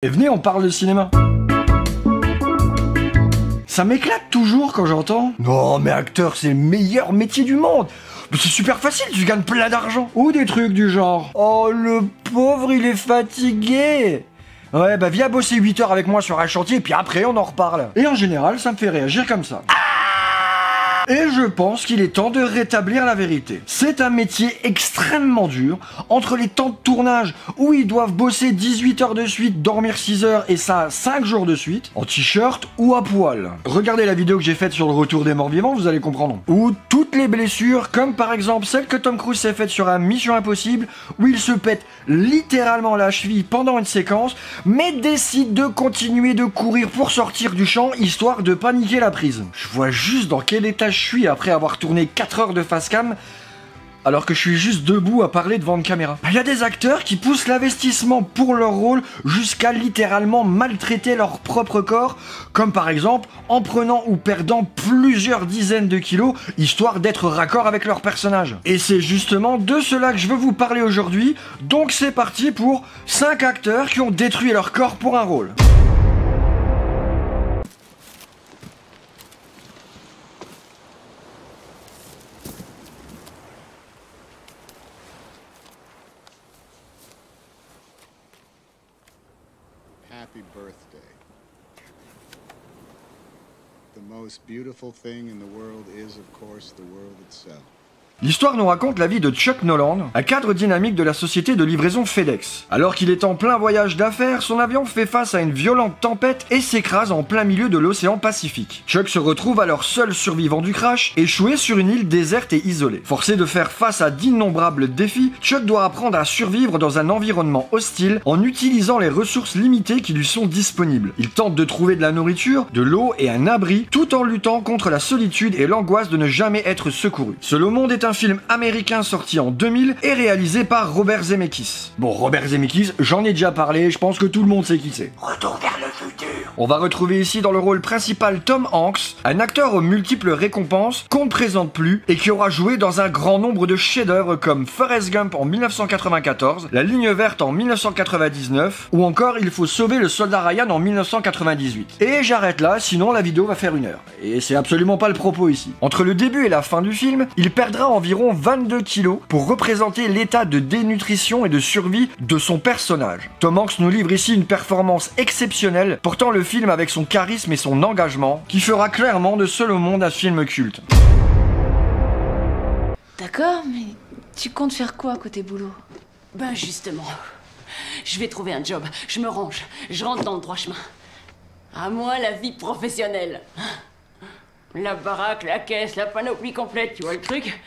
Et venez, on parle de cinéma. Ça m'éclate toujours quand j'entends « Non mais acteur, c'est le meilleur métier du monde !» Mais c'est super facile, tu gagnes plein d'argent. Ou des trucs du genre « Oh le pauvre, il est fatigué !» Ouais, bah viens bosser 8 heures avec moi sur un chantier, et puis après on en reparle. Et en général, ça me fait réagir comme ça. Et je pense qu'il est temps de rétablir la vérité. C'est un métier extrêmement dur, entre les temps de tournage où ils doivent bosser 18 heures de suite, dormir 6 heures et ça 5 jours de suite, en t-shirt ou à poil. Regardez la vidéo que j'ai faite sur le retour des morts vivants, vous allez comprendre. Ou toutes les blessures, comme par exemple celle que Tom Cruise s'est faite sur un Mission Impossible, où il se pète littéralement la cheville pendant une séquence, mais décide de continuer de courir pour sortir du champ, histoire de paniquer la prise. Je vois juste dans quel état je suis après avoir tourné 4 heures de face cam alors que je suis juste debout à parler devant une caméra. Il y a des acteurs qui poussent l'investissement pour leur rôle jusqu'à littéralement maltraiter leur propre corps, comme par exemple en prenant ou perdant plusieurs dizaines de kilos, histoire d'être raccord avec leur personnage. Et c'est justement de cela que je veux vous parler aujourd'hui, donc c'est parti pour 5 acteurs qui ont détruit leur corps pour un rôle. Happy birthday. The most beautiful thing in the world is, of course, the world itself. L'histoire nous raconte la vie de Chuck Noland, un cadre dynamique de la société de livraison FedEx. Alors qu'il est en plein voyage d'affaires, son avion fait face à une violente tempête et s'écrase en plein milieu de l'océan Pacifique. Chuck se retrouve alors seul survivant du crash, échoué sur une île déserte et isolée. Forcé de faire face à d'innombrables défis, Chuck doit apprendre à survivre dans un environnement hostile en utilisant les ressources limitées qui lui sont disponibles. Il tente de trouver de la nourriture, de l'eau et un abri, tout en luttant contre la solitude et l'angoisse de ne jamais être secouru. Seul au monde est un film américain sorti en 2000 et réalisé par Robert Zemeckis. Bon, Robert Zemeckis, j'en ai déjà parlé, je pense que tout le monde sait qui c'est. Retour vers le futur. On va retrouver ici dans le rôle principal Tom Hanks, un acteur aux multiples récompenses qu'on ne présente plus et qui aura joué dans un grand nombre de chefs-d'œuvre comme Forrest Gump en 1994, La Ligne Verte en 1999 ou encore Il faut sauver le soldat Ryan en 1998. Et j'arrête là, sinon la vidéo va faire 1 heure. Et c'est absolument pas le propos ici. Entre le début et la fin du film, il perdra environ 22 kilos pour représenter l'état de dénutrition et de survie de son personnage. Tom Hanks nous livre ici une performance exceptionnelle, portant le film avec son charisme et son engagement, qui fera clairement de Seul au monde un film culte. D'accord, mais tu comptes faire quoi côté boulot? Ben justement, je vais trouver un job, je me range, je rentre dans le droit chemin. À moi la vie professionnelle. La baraque, la caisse, la panoplie complète, tu vois le truc?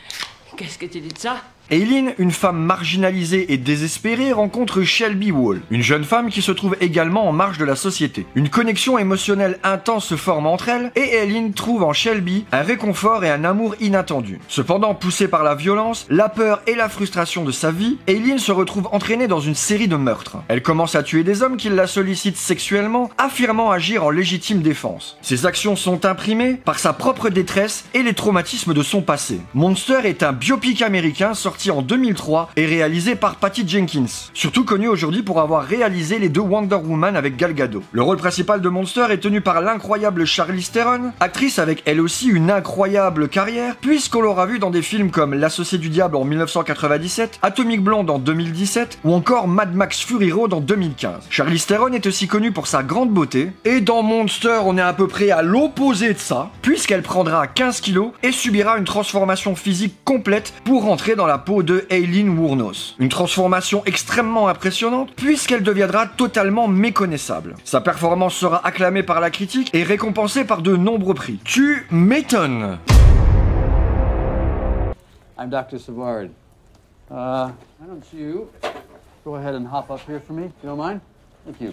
Qu'est-ce que tu dis de ça? Aileen, une femme marginalisée et désespérée, rencontre Shelby Wall, une jeune femme qui se trouve également en marge de la société. Une connexion émotionnelle intense se forme entre elles, et Aileen trouve en Shelby un réconfort et un amour inattendu. Cependant, poussée par la violence, la peur et la frustration de sa vie, Aileen se retrouve entraînée dans une série de meurtres. Elle commence à tuer des hommes qui la sollicitent sexuellement, affirmant agir en légitime défense. Ses actions sont imprimées par sa propre détresse et les traumatismes de son passé. Monster est un biopic américain sorti en 2003 et réalisé par Patty Jenkins, surtout connu aujourd'hui pour avoir réalisé les 2 Wonder Woman avec Gal Gadot. Le rôle principal de Monster est tenu par l'incroyable Charlize Theron, actrice avec elle aussi une incroyable carrière, puisqu'on l'aura vu dans des films comme L'Associé du Diable en 1997, Atomic Blonde en 2017 ou encore Mad Max Fury Road en 2015. Charlize Theron est aussi connue pour sa grande beauté, et dans Monster on est à peu près à l'opposé de ça, puisqu'elle prendra 15 kilos et subira une transformation physique complète pour rentrer dans la peau de Aileen Wuornos. Une transformation extrêmement impressionnante puisqu'elle deviendra totalement méconnaissable. Sa performance sera acclamée par la critique et récompensée par de nombreux prix. Tu m'étonnes. I'm Dr. Savard. Why don't you go ahead and hop up here for me, if you don't mind? Thank you.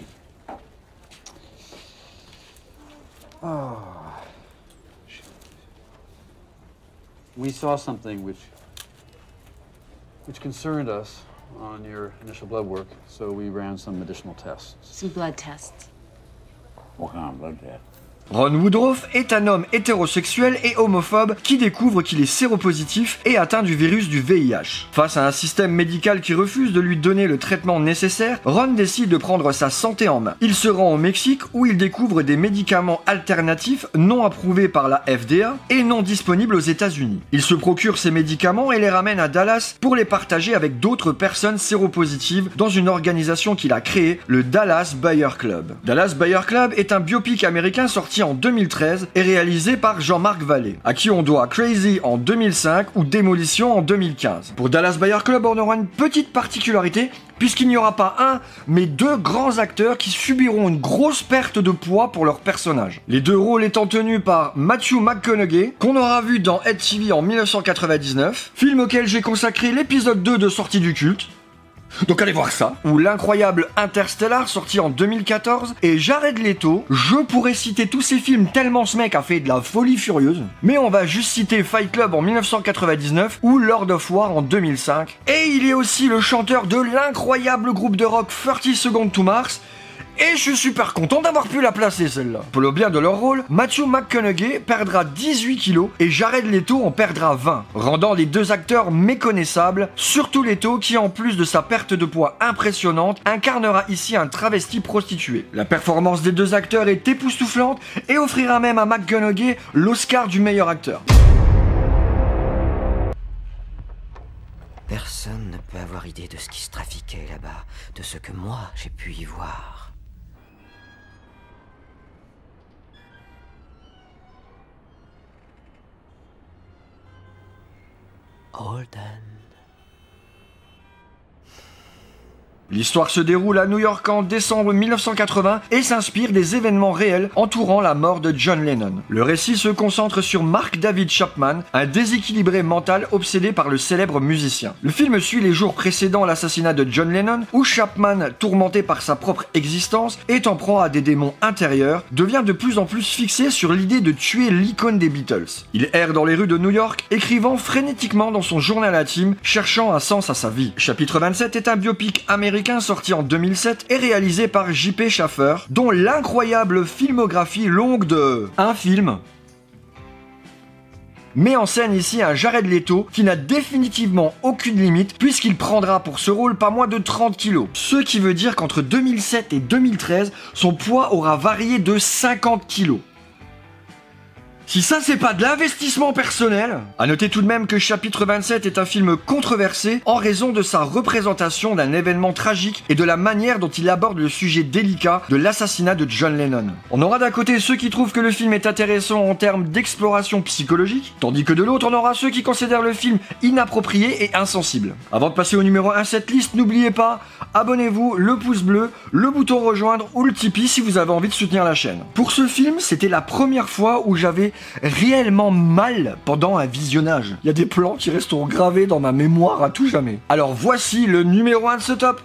Oh. We saw something which concerned us on your initial blood work, so we ran some additional tests. Some blood tests. What kind of blood test? Ron Woodroof est un homme hétérosexuel et homophobe qui découvre qu'il est séropositif et atteint du virus du VIH. Face à un système médical qui refuse de lui donner le traitement nécessaire, Ron décide de prendre sa santé en main. Il se rend au Mexique où il découvre des médicaments alternatifs non approuvés par la FDA et non disponibles aux États-Unis. Il se procure ces médicaments et les ramène à Dallas pour les partager avec d'autres personnes séropositives dans une organisation qu'il a créée, le Dallas Buyer Club. Dallas Buyer Club est un biopic américain sorti en 2013 et réalisé par Jean-Marc Vallée, à qui on doit Crazy en 2005 ou Démolition en 2015. Pour Dallas Buyer Club, on aura une petite particularité, puisqu'il n'y aura pas un, mais deux grands acteurs qui subiront une grosse perte de poids pour leur personnage. Les deux rôles étant tenus par Matthew McConaughey, qu'on aura vu dans Ed TV en 1999, film auquel j'ai consacré l'épisode 2 de Sortie du culte. Donc allez voir ça. Ou l'incroyable Interstellar sorti en 2014 et Jared Leto. Je pourrais citer tous ces films tellement ce mec a fait de la folie furieuse. Mais on va juste citer Fight Club en 1999 ou Lord of War en 2005. Et il est aussi le chanteur de l'incroyable groupe de rock 30 Seconds to Mars. Et je suis super content d'avoir pu la placer celle-là. Pour le bien de leur rôle, Matthew McConaughey perdra 18 kilos et Jared Leto en perdra 20, rendant les deux acteurs méconnaissables, surtout Leto qui en plus de sa perte de poids impressionnante, incarnera ici un travesti prostitué. La performance des deux acteurs est époustouflante et offrira même à McConaughey l'Oscar du meilleur acteur. Personne ne peut avoir idée de ce qui se trafiquait là-bas, de ce que moi j'ai pu y voir. Holden. L'histoire se déroule à New York en décembre 1980 et s'inspire des événements réels entourant la mort de John Lennon. Le récit se concentre sur Mark David Chapman, un déséquilibré mental obsédé par le célèbre musicien. Le film suit les jours précédant l'assassinat de John Lennon, où Chapman, tourmenté par sa propre existence, est en proie à des démons intérieurs, devient de plus en plus fixé sur l'idée de tuer l'icône des Beatles. Il erre dans les rues de New York, écrivant frénétiquement dans son journal intime, cherchant un sens à sa vie. Chapitre 27 est un biopic américain sorti en 2007 et réalisé par J.P. Shaffer, dont l'incroyable filmographie longue de un film met en scène ici un Jared Leto qui n'a définitivement aucune limite puisqu'il prendra pour ce rôle pas moins de 30 kilos. Ce qui veut dire qu'entre 2007 et 2013, son poids aura varié de 50 kilos. Si ça c'est pas de l'investissement personnel. À noter tout de même que Chapitre 27 est un film controversé en raison de sa représentation d'un événement tragique et de la manière dont il aborde le sujet délicat de l'assassinat de John Lennon. On aura d'un côté ceux qui trouvent que le film est intéressant en termes d'exploration psychologique, tandis que de l'autre on aura ceux qui considèrent le film inapproprié et insensible. Avant de passer au numéro 1 de cette liste, n'oubliez pas, abonnez-vous, le pouce bleu, le bouton rejoindre ou le Tipeee si vous avez envie de soutenir la chaîne. Pour ce film, c'était la première fois où j'avais réellement mal pendant un visionnage. Il y a des plans qui resteront gravés dans ma mémoire à tout jamais. Alors voici le numéro 1 de ce top.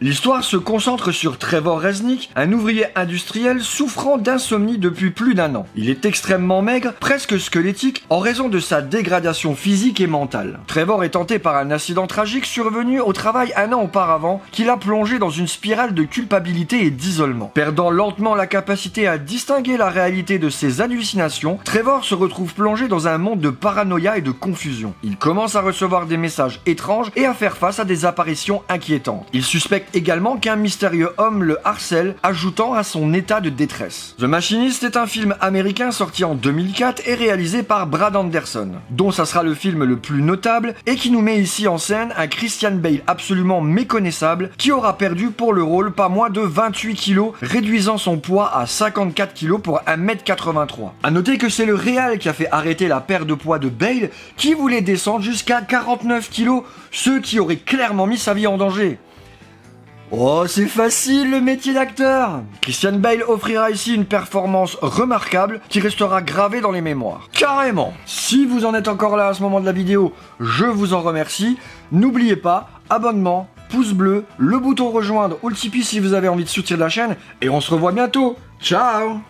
L'histoire se concentre sur Trevor Resnick, un ouvrier industriel souffrant d'insomnie depuis plus d'un an. Il est extrêmement maigre, presque squelettique, en raison de sa dégradation physique et mentale. Trevor est tenté par un accident tragique survenu au travail un an auparavant, qui l'a plongé dans une spirale de culpabilité et d'isolement. Perdant lentement la capacité à distinguer la réalité de ses hallucinations, Trevor se retrouve plongé dans un monde de paranoïa et de confusion. Il commence à recevoir des messages étranges et à faire face à des apparitions inquiétantes. Il suspecte également qu'un mystérieux homme le harcèle, ajoutant à son état de détresse. The Machinist est un film américain sorti en 2004 et réalisé par Brad Anderson, dont ça sera le film le plus notable et qui nous met ici en scène un Christian Bale absolument méconnaissable qui aura perdu pour le rôle pas moins de 28 kilos, réduisant son poids à 54 kilos pour 1m83. A noter que c'est le réal qui a fait arrêter la perte de poids de Bale qui voulait descendre jusqu'à 49 kilos, ce qui aurait clairement mis sa vie en danger. Oh, c'est facile le métier d'acteur! Christian Bale offrira ici une performance remarquable qui restera gravée dans les mémoires. Carrément! Si vous en êtes encore là à ce moment de la vidéo, je vous en remercie. N'oubliez pas, abonnement, pouce bleu, le bouton rejoindre ou le Tipeee si vous avez envie de soutenir la chaîne, et on se revoit bientôt. Ciao!